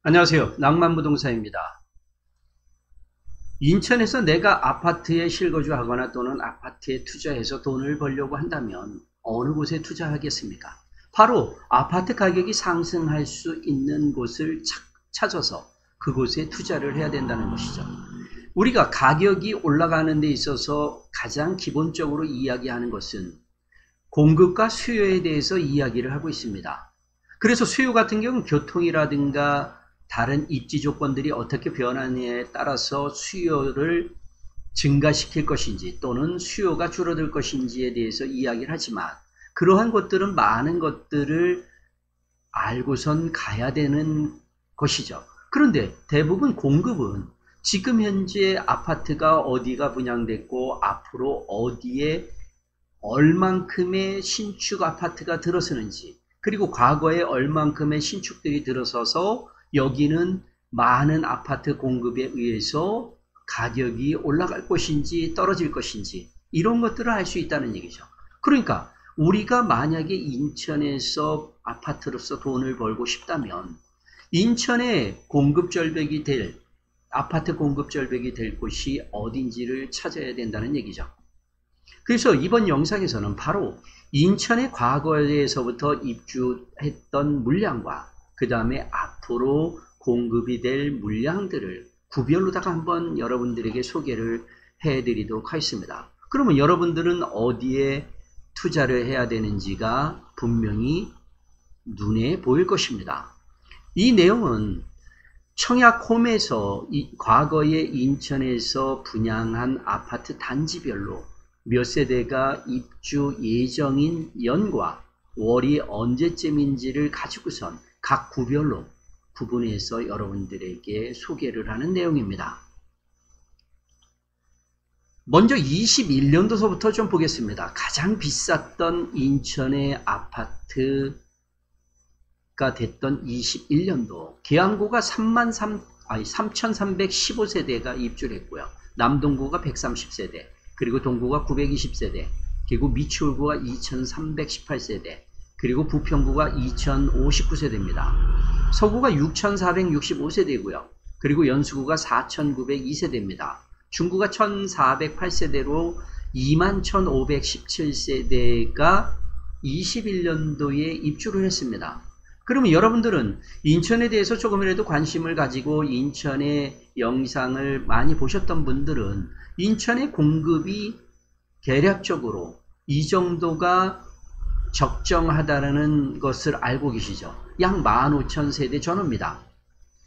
안녕하세요. 낭만부동산입니다. 인천에서 내가 아파트에 실거주하거나 또는 아파트에 투자해서 돈을 벌려고 한다면 어느 곳에 투자하겠습니까? 바로 아파트 가격이 상승할 수 있는 곳을 찾아서 그곳에 투자를 해야 된다는 것이죠. 우리가 가격이 올라가는 데 있어서 가장 기본적으로 이야기하는 것은 공급과 수요에 대해서 이야기를 하고 있습니다. 그래서 수요 같은 경우는 교통이라든가 다른 입지 조건들이 어떻게 변하느냐에 따라서 수요를 증가시킬 것인지 또는 수요가 줄어들 것인지에 대해서 이야기를 하지만 그러한 것들은 많은 것들을 알고선 가야 되는 것이죠. 그런데 대부분 공급은 지금 현재 아파트가 어디가 분양됐고 앞으로 어디에 얼만큼의 신축 아파트가 들어서는지 그리고 과거에 얼만큼의 신축들이 들어서서 여기는 많은 아파트 공급에 의해서 가격이 올라갈 것인지 떨어질 것인지 이런 것들을 알 수 있다는 얘기죠. 그러니까 우리가 만약에 인천에서 아파트로서 돈을 벌고 싶다면 인천에 공급절벽이 될 아파트 공급절벽이 될 곳이 어딘지를 찾아야 된다는 얘기죠. 그래서 이번 영상에서는 바로 인천의 과거에서부터 입주했던 물량과 그 다음에 앞으로 공급이 될 물량들을 구별로다가 한번 여러분들에게 소개를 해드리도록 하겠습니다. 그러면 여러분들은 어디에 투자를 해야 되는지가 분명히 눈에 보일 것입니다. 이 내용은 청약홈에서 과거에 인천에서 분양한 아파트 단지별로 몇 세대가 입주 예정인 연과 월이 언제쯤인지를 가지고선 각 구별로 구분해서 여러분들에게 소개를 하는 내용입니다. 먼저 21년도서부터 좀 보겠습니다. 가장 비쌌던 인천의 아파트가 됐던 21년도 계양구가 3,315세대가 입주를 했고요. 남동구가 130세대 그리고 동구가 920세대 그리고 미추홀구가 2,318세대 그리고 부평구가 2,059세대입니다. 서구가 6,465세대고요. 그리고 연수구가 4,902세대입니다. 중구가 1,408세대로 21,517세대가 21년도에 입주를 했습니다. 그러면 여러분들은 인천에 대해서 조금이라도 관심을 가지고 인천의 영상을 많이 보셨던 분들은 인천의 공급이 대략적으로 이 정도가 적정하다는 것을 알고 계시죠. 약 15,000세대 전후입니다.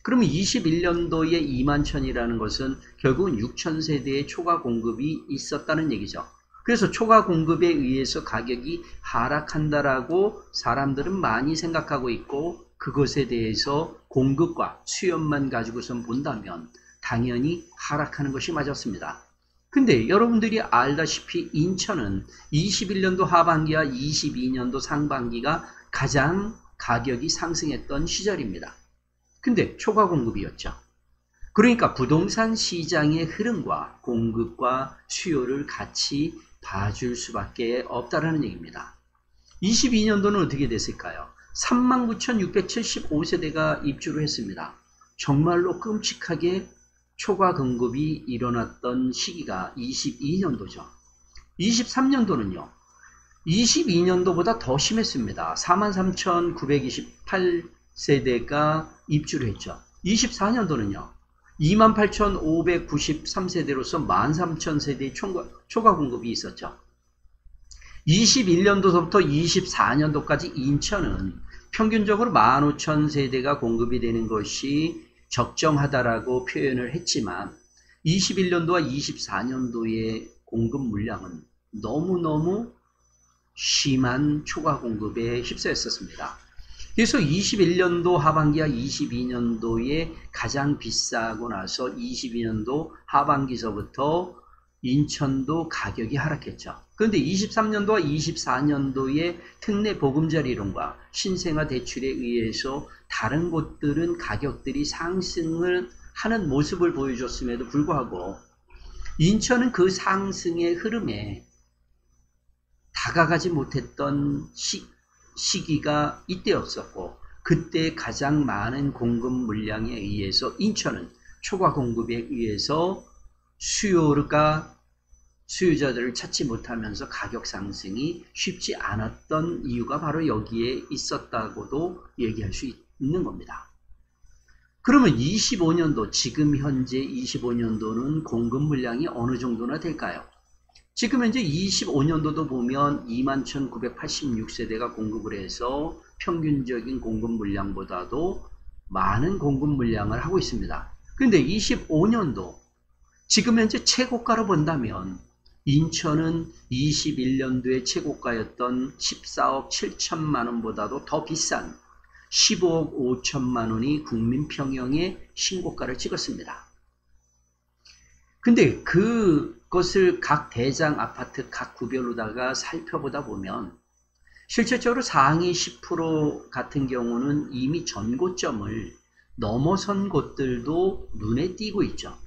그러면 21년도에 21,000이라는 것은 결국은 6,000세대의 초과 공급이 있었다는 얘기죠. 그래서 초과 공급에 의해서 가격이 하락한다라고 사람들은 많이 생각하고 있고 그것에 대해서 공급과 수요만 가지고선 본다면 당연히 하락하는 것이 맞았습니다. 근데 여러분들이 알다시피 인천은 21년도 하반기와 22년도 상반기가 가장 가격이 상승했던 시절입니다. 근데 초과 공급이었죠. 그러니까 부동산 시장의 흐름과 공급과 수요를 같이 봐줄 수밖에 없다라는 얘기입니다. 22년도는 어떻게 됐을까요? 39,675세대가 입주를 했습니다. 정말로 끔찍하게 초과 공급이 일어났던 시기가 22년도죠. 23년도는요. 22년도보다 더 심했습니다. 43,928세대가 입주를 했죠. 24년도는요. 28,593세대로서 13,000세대의 초과 공급이 있었죠. 21년도서부터 24년도까지 인천은 평균적으로 15,000세대가 공급이 되는 것이 적정하다라고 표현을 했지만 21년도와 24년도의 공급 물량은 너무너무 심한 초과 공급에 휩싸였었습니다. 그래서 21년도 하반기와 22년도에 가장 비싸고 나서 22년도 하반기서부터 인천도 가격이 하락했죠. 그런데 23년도와 24년도에 특례 보금자리 이론과 신생아 대출에 의해서 다른 곳들은 가격들이 상승을 하는 모습을 보여줬음에도 불구하고 인천은 그 상승의 흐름에 다가가지 못했던 시기가 이때였었고 그때 가장 많은 공급 물량에 의해서 인천은 초과 공급에 의해서 수요자들을 찾지 못하면서 가격 상승이 쉽지 않았던 이유가 바로 여기에 있었다고도 얘기할 수 있는 겁니다. 그러면 25년도, 지금 현재 25년도는 공급 물량이 어느 정도나 될까요? 지금 현재 25년도도 보면 21,986세대가 공급을 해서 평균적인 공급 물량보다도 많은 공급 물량을 하고 있습니다. 그런데 25년도, 지금 현재 최고가로 본다면 인천은 21년도에 최고가였던 14억 7천만 원보다도 더 비싼 15억 5천만 원이 국민평형의 신고가를 찍었습니다. 근데 그것을 각 대장 아파트 각 구별로다가 살펴보다 보면 실질적으로 상위 10% 같은 경우는 이미 전고점을 넘어선 곳들도 눈에 띄고 있죠.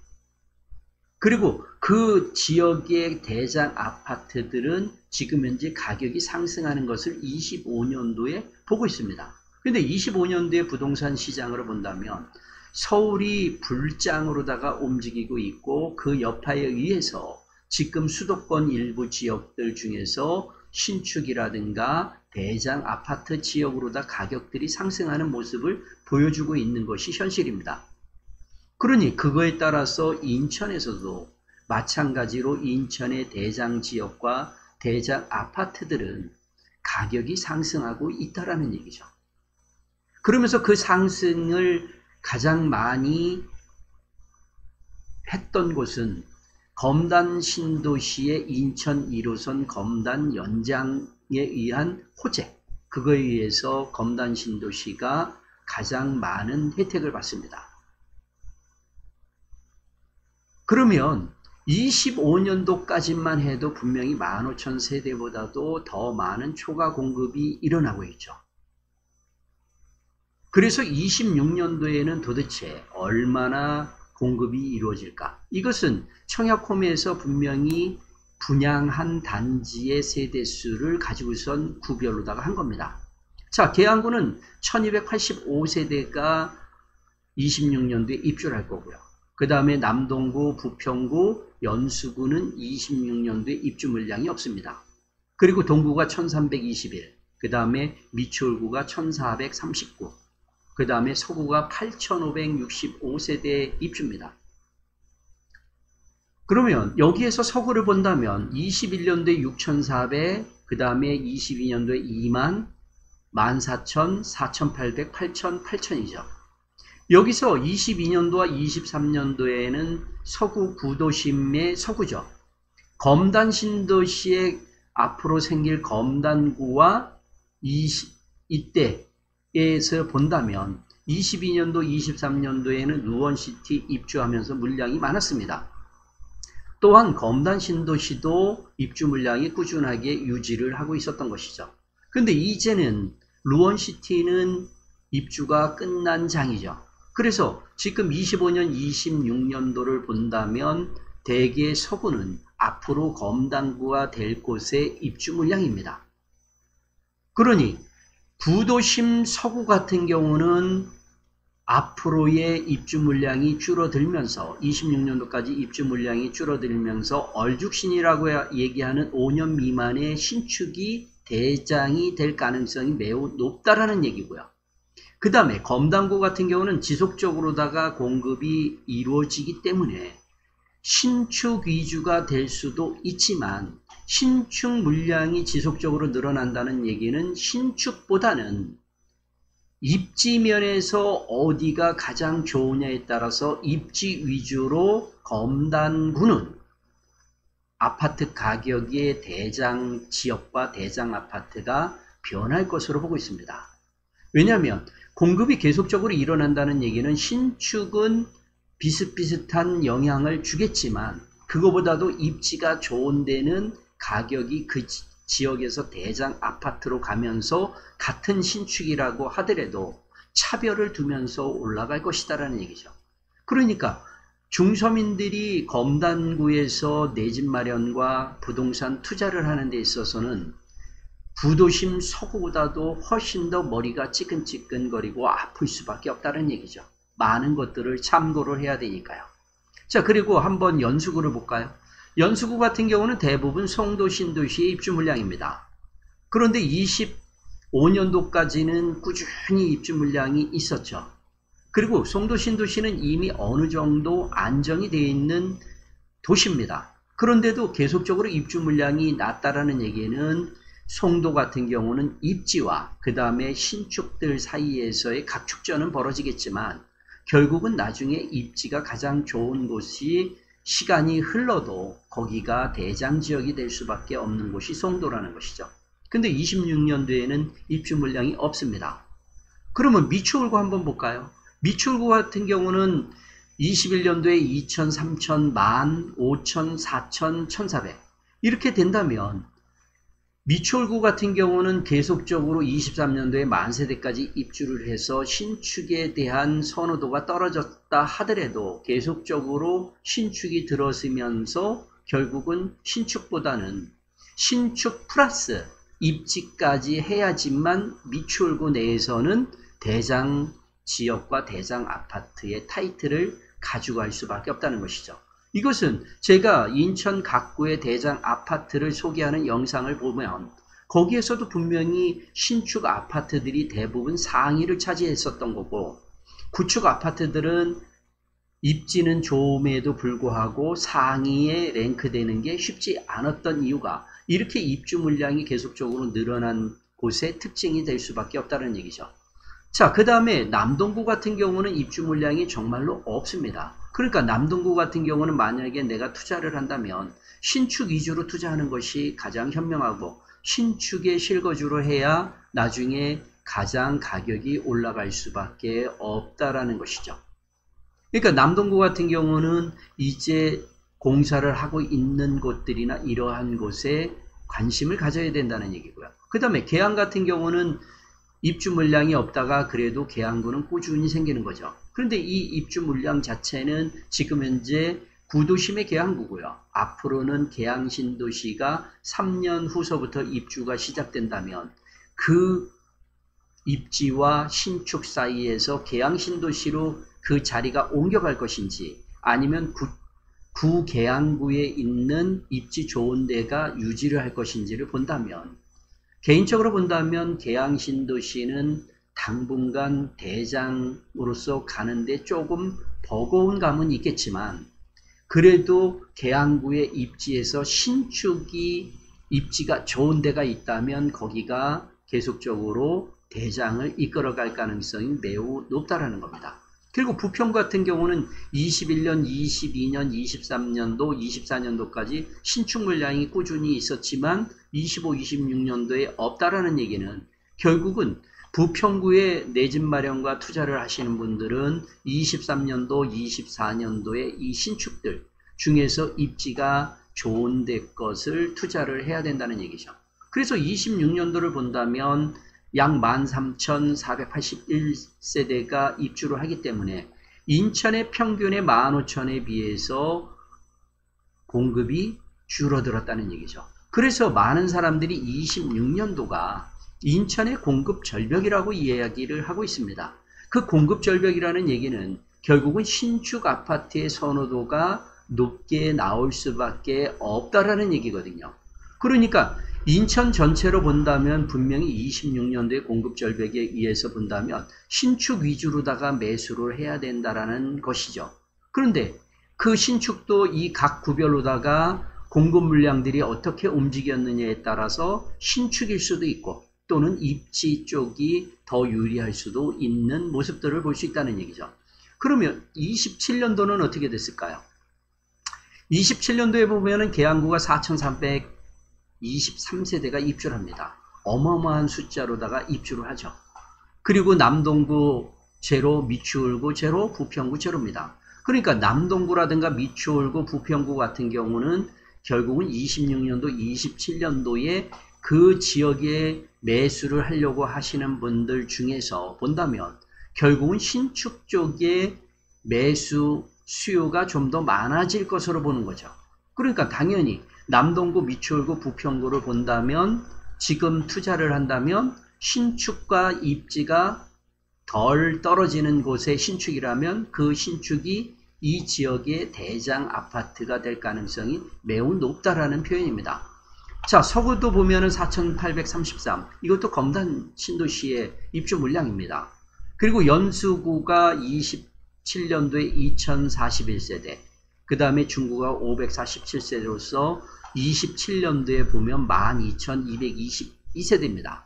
그리고 그 지역의 대장 아파트들은 지금 현재 가격이 상승하는 것을 25년도에 보고 있습니다. 근데 25년도의 부동산 시장으로 본다면 서울이 불장으로다가 움직이고 있고 그 여파에 의해서 지금 수도권 일부 지역들 중에서 신축이라든가 대장 아파트 지역으로다 가격들이 상승하는 모습을 보여주고 있는 것이 현실입니다. 그러니 그거에 따라서 인천에서도 마찬가지로 인천의 대장 지역과 대장 아파트들은 가격이 상승하고 있다라는 얘기죠. 그러면서 그 상승을 가장 많이 했던 곳은 검단 신도시의 인천 1호선 검단 연장에 의한 호재, 그거에 의해서 검단 신도시가 가장 많은 혜택을 받습니다. 그러면 25년도까지만 해도 분명히 15,000세대보다도 더 많은 초과 공급이 일어나고 있죠. 그래서 26년도에는 도대체 얼마나 공급이 이루어질까? 이것은 청약홈에서 분명히 분양한 단지의 세대수를 가지고선 구별로다가 한 겁니다. 자, 계양구는 1285세대가 26년도에 입주를 할 거고요. 그 다음에 남동구, 부평구, 연수구는 26년도에 입주 물량이 없습니다. 그리고 동구가 1321, 그 다음에 미추홀구가 1439, 그 다음에 서구가 8565세대 입주입니다. 그러면 여기에서 서구를 본다면 21년도에 6400, 그 다음에 22년도에 2만, 14,000, 4,800, 8,000, 8,000이죠. 여기서 22년도와 23년도에는 서구 구도심의 서구죠. 검단 신도시에 앞으로 생길 검단구와 이때에서 본다면 22년도, 23년도에는 루원시티 입주하면서 물량이 많았습니다. 또한 검단 신도시도 입주 물량이 꾸준하게 유지를 하고 있었던 것이죠. 근데 이제는 루원시티는 입주가 끝난 장이죠. 그래서 지금 25년, 26년도를 본다면 대개 서구는 앞으로 검단구가 될 곳의 입주 물량입니다. 그러니 구도심 서구 같은 경우는 앞으로의 입주 물량이 줄어들면서 26년도까지 입주 물량이 줄어들면서 얼죽신이라고 얘기하는 5년 미만의 신축이 대장이 될 가능성이 매우 높다라는 얘기고요. 그 다음에 검단구 같은 경우는 지속적으로다가 공급이 이루어지기 때문에 신축 위주가 될 수도 있지만 신축 물량이 지속적으로 늘어난다는 얘기는 신축보다는 입지면에서 어디가 가장 좋으냐에 따라서 입지 위주로 검단구는 아파트 가격의 대장 지역과 대장 아파트가 변할 것으로 보고 있습니다. 왜냐하면 공급이 계속적으로 일어난다는 얘기는 신축은 비슷비슷한 영향을 주겠지만 그거보다도 입지가 좋은 데는 가격이 그 지역에서 대장 아파트로 가면서 같은 신축이라고 하더라도 차별을 두면서 올라갈 것이다라는 얘기죠. 그러니까 중서민들이 검단구에서 내 집 마련과 부동산 투자를 하는 데 있어서는 부도심 서구보다도 훨씬 더 머리가 찌끈찌끈거리고 아플 수밖에 없다는 얘기죠. 많은 것들을 참고를 해야 되니까요. 자, 그리고 한번 연수구를 볼까요? 연수구 같은 경우는 대부분 송도 신도시의 입주 물량입니다. 그런데 25년도까지는 꾸준히 입주 물량이 있었죠. 그리고 송도 신도시는 이미 어느 정도 안정이 되어 있는 도시입니다. 그런데도 계속적으로 입주 물량이 낮다라는 얘기는 송도 같은 경우는 입지와 그 다음에 신축들 사이에서의 각축전은 벌어지겠지만 결국은 나중에 입지가 가장 좋은 곳이 시간이 흘러도 거기가 대장 지역이 될 수밖에 없는 곳이 송도라는 것이죠. 근데 26년도에는 입주 물량이 없습니다. 그러면 미추홀구 한번 볼까요? 미추홀구 같은 경우는 21년도에 2,000, 3,000, 10,000, 5,000, 4,000, 1,400 이렇게 된다면 미추홀구 같은 경우는 계속적으로 23년도에 만세대까지 입주를 해서 신축에 대한 선호도가 떨어졌다 하더라도 계속적으로 신축이 들어서면서 결국은 신축보다는 신축 플러스 입지까지 해야지만 미추홀구 내에서는 대장 지역과 대장 아파트의 타이틀을 가져갈 수밖에 없다는 것이죠. 이것은 제가 인천 각구의 대장 아파트를 소개하는 영상을 보면 거기에서도 분명히 신축 아파트들이 대부분 상위를 차지했었던 거고 구축 아파트들은 입지는 좋음에도 불구하고 상위에 랭크되는 게 쉽지 않았던 이유가 이렇게 입주 물량이 계속적으로 늘어난 곳의 특징이 될 수밖에 없다는 얘기죠. 자, 그 다음에 남동구 같은 경우는 입주 물량이 정말로 없습니다. 그러니까 남동구 같은 경우는 만약에 내가 투자를 한다면 신축 위주로 투자하는 것이 가장 현명하고 신축에 실거주로 해야 나중에 가장 가격이 올라갈 수밖에 없다라는 것이죠. 그러니까 남동구 같은 경우는 이제 공사를 하고 있는 곳들이나 이러한 곳에 관심을 가져야 된다는 얘기고요. 그 다음에 계양 같은 경우는 입주 물량이 없다가 그래도 계양구는 꾸준히 생기는 거죠. 그런데 이 입주 물량 자체는 지금 현재 구도심의 계양구고요. 앞으로는 계양신도시가 3년 후서부터 입주가 시작된다면 그 입지와 신축 사이에서 계양신도시로 그 자리가 옮겨갈 것인지 아니면 구계양구에 있는 입지 좋은 데가 유지를 할 것인지를 본다면 개인적으로 본다면 계양신도시는 당분간 대장으로서 가는데 조금 버거운 감은 있겠지만 그래도 계양구의 입지에서 신축이 입지가 좋은 데가 있다면 거기가 계속적으로 대장을 이끌어갈 가능성이 매우 높다라는 겁니다. 그리고 부평 같은 경우는 21년, 22년, 23년도, 24년도까지 신축 물량이 꾸준히 있었지만 25, 26년도에 없다라는 얘기는 결국은 부평구에 내 집 마련과 투자를 하시는 분들은 23년도, 24년도에 이 신축들 중에서 입지가 좋은 데 것을 투자를 해야 된다는 얘기죠. 그래서 26년도를 본다면 약 13,481세대가 입주를 하기 때문에 인천의 평균의 15,000에 비해서 공급이 줄어들었다는 얘기죠. 그래서 많은 사람들이 26년도가 인천의 공급 절벽이라고 이야기를 하고 있습니다. 그 공급 절벽이라는 얘기는 결국은 신축 아파트의 선호도가 높게 나올 수밖에 없다라는 얘기거든요. 그러니까 인천 전체로 본다면 분명히 26년도의 공급 절벽에 의해서 본다면 신축 위주로다가 매수를 해야 된다라는 것이죠. 그런데 그 신축도 이 각 구별로다가 공급 물량들이 어떻게 움직였느냐에 따라서 신축일 수도 있고 또는 입지 쪽이 더 유리할 수도 있는 모습들을 볼 수 있다는 얘기죠. 그러면 27년도는 어떻게 됐을까요? 27년도에 보면은 계양구가 4,323세대가 입주를 합니다. 어마어마한 숫자로다가 입주를 하죠. 그리고 남동구 제로, 미추홀구 제로, 부평구 제로입니다. 그러니까 남동구라든가 미추홀구, 부평구 같은 경우는 결국은 26년도, 27년도에 그 지역에 매수를 하려고 하시는 분들 중에서 본다면 결국은 신축 쪽에 매수 수요가 좀 더 많아질 것으로 보는 거죠. 그러니까 당연히 남동구, 미추홀구, 부평구를 본다면 지금 투자를 한다면 신축과 입지가 덜 떨어지는 곳의 신축이라면 그 신축이 이 지역의 대장 아파트가 될 가능성이 매우 높다라는 표현입니다. 자, 서구도 보면은 4,833. 이것도 검단 신도시의 입주 물량입니다. 그리고 연수구가 27년도에 2,041세대. 그 다음에 중구가 547세대로서 27년도에 보면 12,222세대입니다.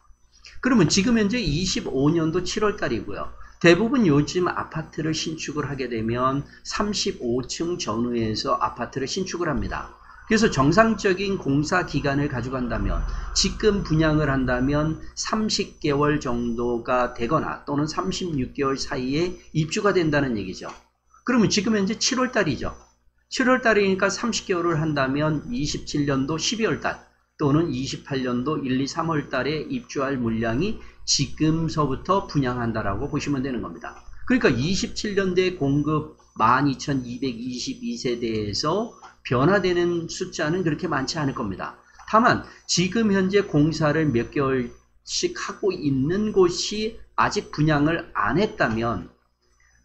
그러면 지금 현재 25년도 7월 달이고요. 대부분 요즘 아파트를 신축을 하게 되면 35층 전후에서 아파트를 신축을 합니다. 그래서 정상적인 공사 기간을 가져간다면 지금 분양을 한다면 30개월 정도가 되거나 또는 36개월 사이에 입주가 된다는 얘기죠. 그러면 지금 현재 7월 달이죠. 7월 달이니까 30개월을 한다면 27년도 12월 달 또는 28년도 1, 2, 3월 달에 입주할 물량이 지금서부터 분양한다라고 보시면 되는 겁니다. 그러니까 27년도에 공급 12,222세대에서 변화되는 숫자는 그렇게 많지 않을 겁니다. 다만 지금 현재 공사를 몇 개월씩 하고 있는 곳이 아직 분양을 안 했다면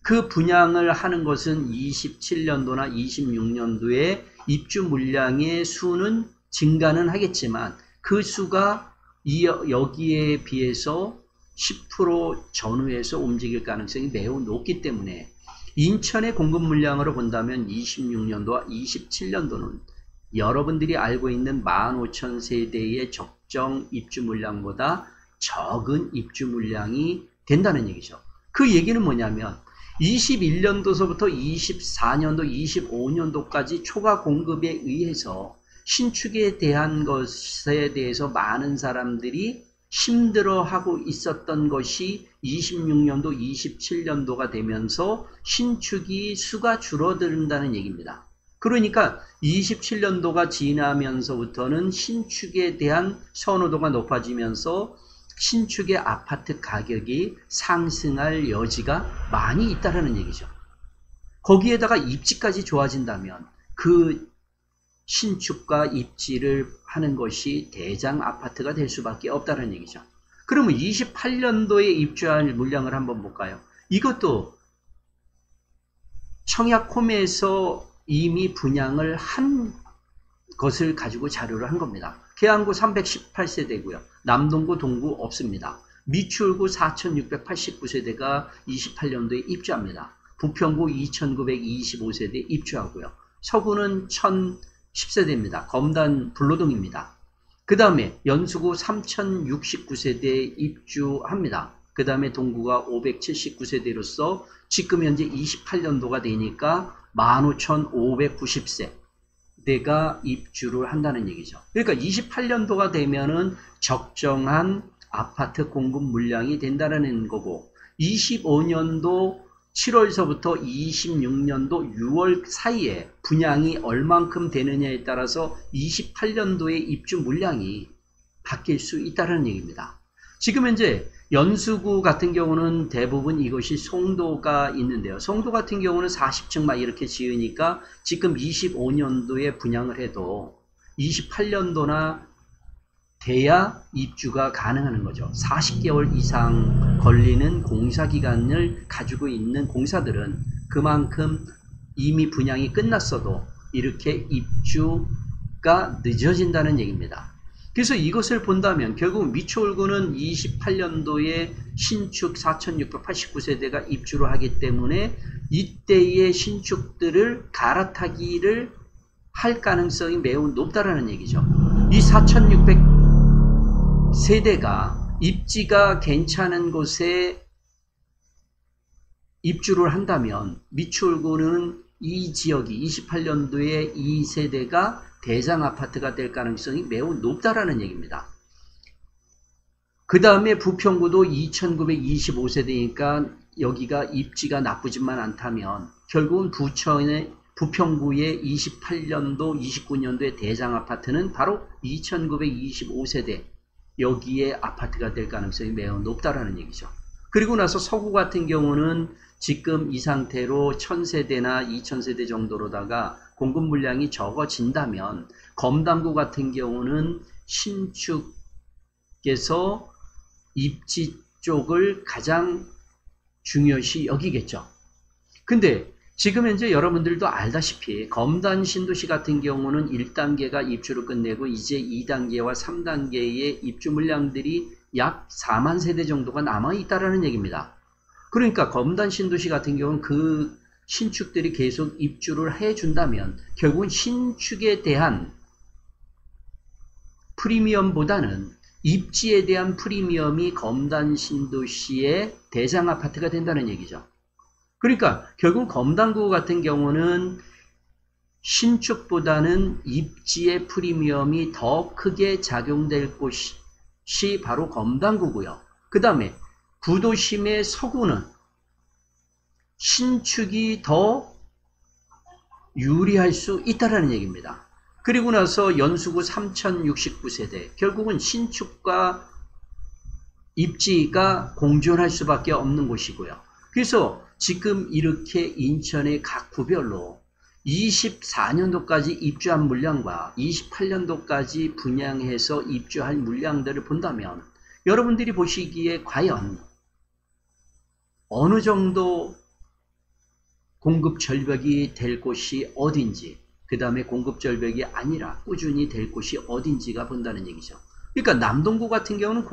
그 분양을 하는 것은 27년도나 26년도에 입주 물량의 수는 증가는 하겠지만 그 수가 여기에 비해서 10% 전후에서 움직일 가능성이 매우 높기 때문에 인천의 공급 물량으로 본다면 26년도와 27년도는 여러분들이 알고 있는 15,000세대의 적정 입주 물량보다 적은 입주 물량이 된다는 얘기죠. 그 얘기는 뭐냐면 21년도서부터 24년도, 25년도까지 초과 공급에 의해서 신축에 대한 것에 대해서 많은 사람들이 힘들어하고 있었던 것이 26년도, 27년도가 되면서 신축이 수가 줄어든다는 얘기입니다. 그러니까 27년도가 지나면서부터는 신축에 대한 선호도가 높아지면서 신축의 아파트 가격이 상승할 여지가 많이 있다는 얘기죠. 거기에다가 입지까지 좋아진다면 그 신축과 입지를 하는 것이 대장 아파트가 될 수밖에 없다는 얘기죠. 그러면 28년도에 입주할 물량을 한번 볼까요? 이것도 청약홈에서 이미 분양을 한 것을 가지고 자료를 한 겁니다. 계양구 318세대고요. 남동구, 동구 없습니다. 미추홀구 4,689세대가 28년도에 입주합니다. 부평구 2,925세대 입주하고요. 서구는 1,010세대입니다. 검단 불로동입니다. 그 다음에 연수구 3,069세대 입주합니다. 그 다음에 동구가 579세대로서 지금 현재 28년도가 되니까 15,590세대가 입주를 한다는 얘기죠. 그러니까 28년도가 되면은 적정한 아파트 공급 물량이 된다는 거고 25년도 7월서부터 26년도 6월 사이에 분양이 얼만큼 되느냐에 따라서 28년도의 입주 물량이 바뀔 수 있다는 얘기입니다. 지금 현재 연수구 같은 경우는 대부분 이것이 송도가 있는데요. 송도 같은 경우는 40층 막 이렇게 지으니까 지금 25년도에 분양을 해도 28년도나 돼야 입주가 가능한 거죠. 40개월 이상 걸리는 공사 기간을 가지고 있는 공사들은 그만큼 이미 분양이 끝났어도 이렇게 입주가 늦어진다는 얘기입니다. 그래서 이것을 본다면 결국 미추홀구는 28년도에 신축 4,689세대가 입주를 하기 때문에 이때의 신축들을 갈아타기를 할 가능성이 매우 높다라는 얘기죠. 이 4,600세대가 입지가 괜찮은 곳에 입주를 한다면 미추홀구는 이 지역이 28년도에 이 세대가 대장 아파트가 될 가능성이 매우 높다라는 얘기입니다. 그 다음에 부평구도 2,925세대니까 여기가 입지가 나쁘지만 않다면 결국은 부평구의 28년도, 29년도의 대장 아파트는 바로 2,925세대 여기에 아파트가 될 가능성이 매우 높다라는 얘기죠. 그리고 나서 서구 같은 경우는 지금 이 상태로 1,000세대나 2,000세대 정도로다가 공급 물량이 적어진다면 검담구 같은 경우는 신축 여러분들께서 입지 쪽을 가장 중요시 여기겠죠. 근데 지금 현재 여러분들도 알다시피 검단 신도시 같은 경우는 1단계가 입주를 끝내고 이제 2단계와 3단계의 입주 물량들이 약 4만 세대 정도가 남아있다라는 얘기입니다. 그러니까 검단 신도시 같은 경우는 그 신축들이 계속 입주를 해준다면 결국은 신축에 대한 프리미엄보다는 입지에 대한 프리미엄이 검단 신도시의 대장 아파트가 된다는 얘기죠. 그러니까 결국 검단구 같은 경우는 신축보다는 입지의 프리미엄이 더 크게 작용될 곳이 바로 검단구고요. 그 다음에 구도심의 서구는 신축이 더 유리할 수 있다는 얘기입니다. 그리고 나서 연수구 3069세대, 결국은 신축과 입지가 공존할 수밖에 없는 곳이고요. 그래서 지금 이렇게 인천의 각 구별로 24년도까지 입주한 물량과 28년도까지 분양해서 입주할 물량들을 본다면 여러분들이 보시기에 과연 어느 정도 공급 절벽이 될 곳이 어딘지, 그 다음에 공급 절벽이 아니라 꾸준히 될 곳이 어딘지가 본다는 얘기죠. 그러니까 남동구 같은 경우는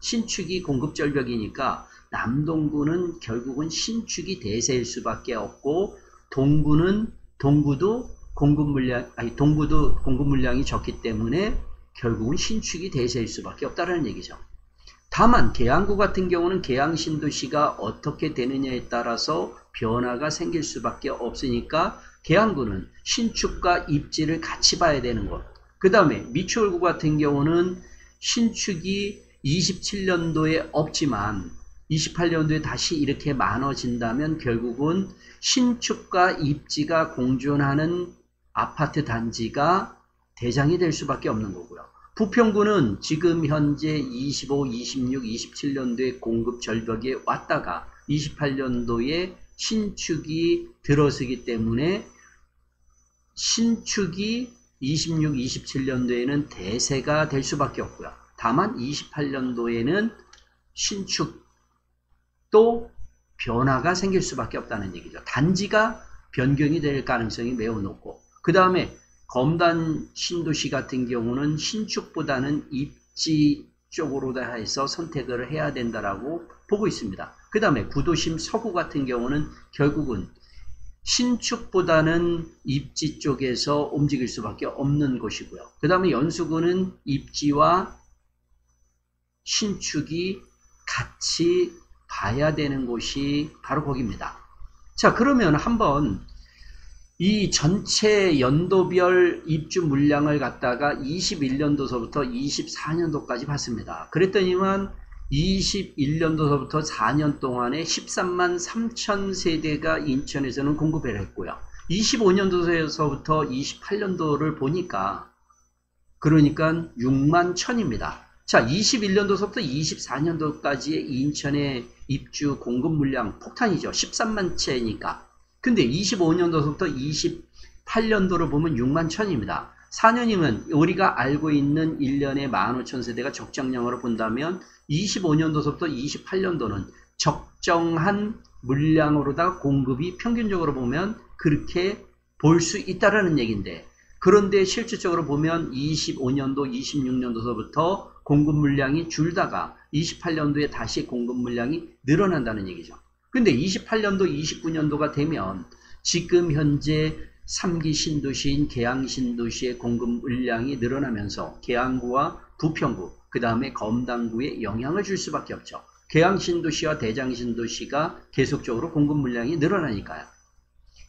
신축이 공급 절벽이니까 남동구는 결국은 신축이 대세일 수밖에 없고 동구도 공급 물량이 적기 때문에 결국은 신축이 대세일 수밖에 없다는 얘기죠. 다만 계양구 같은 경우는 계양신도시가 어떻게 되느냐에 따라서 변화가 생길 수밖에 없으니까 계양구는 신축과 입지를 같이 봐야 되는 것. 그 다음에 미추홀구 같은 경우는 신축이 27년도에 없지만 28년도에 다시 이렇게 많아진다면 결국은 신축과 입지가 공존하는 아파트 단지가 대장이 될 수밖에 없는 거고요. 부평구는 지금 현재 25, 26, 27년도에 공급 절벽에 왔다가 28년도에 신축이 들어서기 때문에 신축이 26, 27년도에는 대세가 될 수밖에 없고요. 다만 28년도에는 신축도 변화가 생길 수밖에 없다는 얘기죠. 단지가 변경이 될 가능성이 매우 높고, 그 다음에 검단 신도시 같은 경우는 신축보다는 입지 쪽으로 다 해서 선택을 해야 된다라고 보고 있습니다. 그 다음에 구도심 서구 같은 경우는 결국은 신축보다는 입지 쪽에서 움직일 수밖에 없는 곳이고요. 그 다음에 연수구는 입지와 신축이 같이 봐야 되는 곳이 바로 거기입니다. 자, 그러면 한번 이 전체 연도별 입주 물량을 갖다가 21년도서부터 24년도까지 봤습니다. 그랬더니만 21년도서부터 4년 동안에 13만 3천 세대가 인천에서는 공급을 했고요. 25년도서부터 28년도를 보니까 그러니까 6만 1천입니다. 자, 21년도서부터 24년도까지의 인천의 입주 공급 물량 폭탄이죠. 13만 채니까. 근데 25년도서부터 28년도를 보면 6만 1천입니다. 4년이면 우리가 알고 있는 1년에 15,000세대가 적정량으로 본다면 25년도서부터 28년도는 적정한 물량으로다 공급이 평균적으로 보면 그렇게 볼 수 있다라는 얘기인데, 그런데 실질적으로 보면 25년도, 26년도서부터 공급 물량이 줄다가 28년도에 다시 공급 물량이 늘어난다는 얘기죠. 근데 28년도, 29년도가 되면 지금 현재 3기 신도시인 계양신도시의 공급 물량이 늘어나면서 계양구와 부평구, 그 다음에 검단구에 영향을 줄 수밖에 없죠. 계양신도시와 대장신도시가 계속적으로 공급 물량이 늘어나니까요.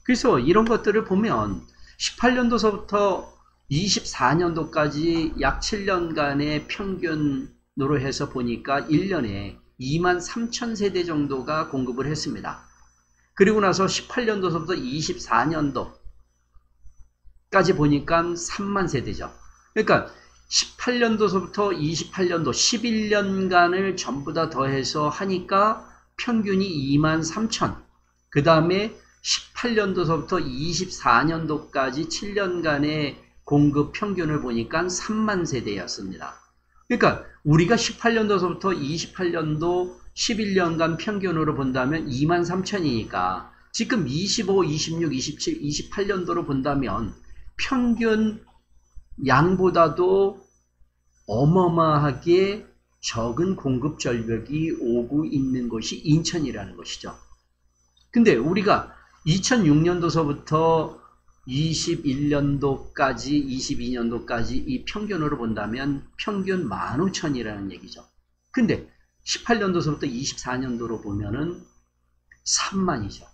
그래서 이런 것들을 보면 18년도서부터 24년도까지 약 7년간의 평균으로 해서 보니까 1년에 2만 3천 세대 정도가 공급을 했습니다. 그리고 나서 18년도서부터 24년도까지 보니까 3만 세대죠. 그러니까 18년도서부터 28년도 11년간을 전부 다 더해서 하니까 평균이 2만 3천. 그 다음에 18년도서부터 24년도까지 7년간의 공급 평균을 보니까 3만 세대였습니다. 그러니까 우리가 18년도서부터 28년도 11년간 평균으로 본다면 23,000이니까 지금 25, 26, 27, 28년도로 본다면 평균 양보다도 어마어마하게 적은 공급 절벽이 오고 있는 것이 인천이라는 것이죠. 근데 우리가 2006년도서부터 21년도까지 22년도까지 이 평균으로 본다면 평균 15,000이라는 얘기죠. 근데 18년도서부터 24년도로 보면은 3만이죠.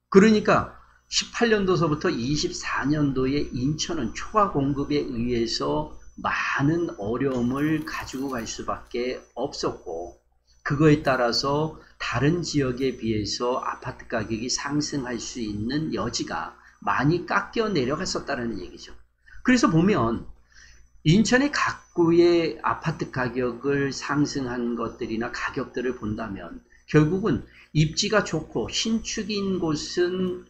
그러니까 18년도서부터 24년도에 인천은 초과 공급에 의해서 많은 어려움을 가지고 갈 수밖에 없었고, 그거에 따라서 다른 지역에 비해서 아파트 가격이 상승할 수 있는 여지가 많이 깎여 내려갔었다는 얘기죠. 그래서 보면 인천의 각구의 아파트 가격을 상승한 것들이나 가격들을 본다면 결국은 입지가 좋고 신축인 곳은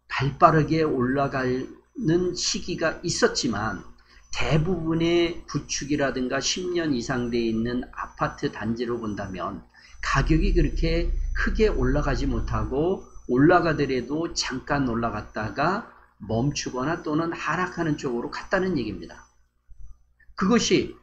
발빠르게 올라가는 시기가 있었지만 대부분의 구축이라든가 10년 이상 돼 있는 아파트 단지로 본다면 가격이 그렇게 크게 올라가지 못하고 올라가더라도 잠깐 올라갔다가 멈추거나 또는 하락하는 쪽으로 갔다는 얘기입니다. 그것이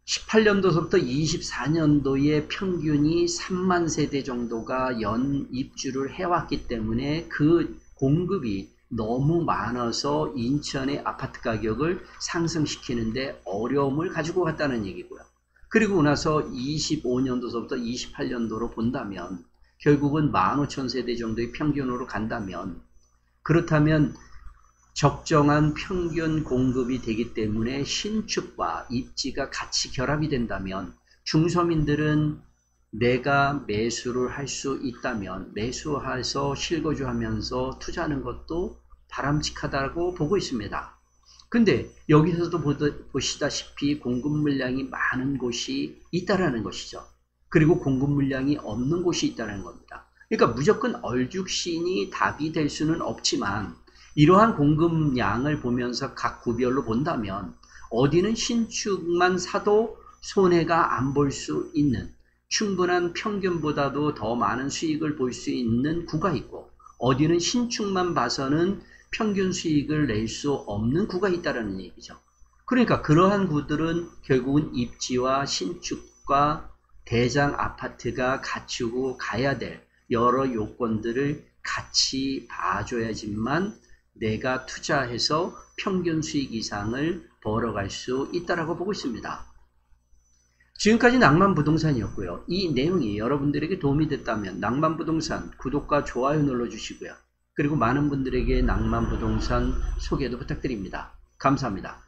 18년도서부터 24년도의 평균이 3만 세대 정도가 연 입주를 해왔기 때문에 그 공급이 너무 많아서 인천의 아파트 가격을 상승시키는데 어려움을 가지고 갔다는 얘기고요. 그리고 나서 25년도서부터 28년도로 본다면 결국은 15,000세대 정도의 평균으로 간다면, 그렇다면 적정한 평균 공급이 되기 때문에 신축과 입지가 같이 결합이 된다면 중서민들은 내가 매수를 할 수 있다면 매수해서 실거주하면서 투자하는 것도 바람직하다고 보고 있습니다. 근데 여기서도 보시다시피 공급 물량이 많은 곳이 있다라는 것이죠. 그리고 공급 물량이 없는 곳이 있다는 겁니다. 그러니까 무조건 얼죽신이 답이 될 수는 없지만 이러한 공급량을 보면서 각 구별로 본다면 어디는 신축만 사도 손해가 안 볼 수 있는 충분한 평균보다도 더 많은 수익을 볼 수 있는 구가 있고, 어디는 신축만 봐서는 평균 수익을 낼 수 없는 구가 있다는 얘기죠. 그러니까 그러한 구들은 결국은 입지와 신축과 대장 아파트가 갖추고 가야 될 여러 요건들을 같이 봐줘야지만 내가 투자해서 평균 수익 이상을 벌어갈 수 있다라고 보고 있습니다. 지금까지 낭만부동산이었고요. 이 내용이 여러분들에게 도움이 됐다면 낭만부동산 구독과 좋아요 눌러주시고요. 그리고 많은 분들에게 낭만부동산 소개도 부탁드립니다. 감사합니다.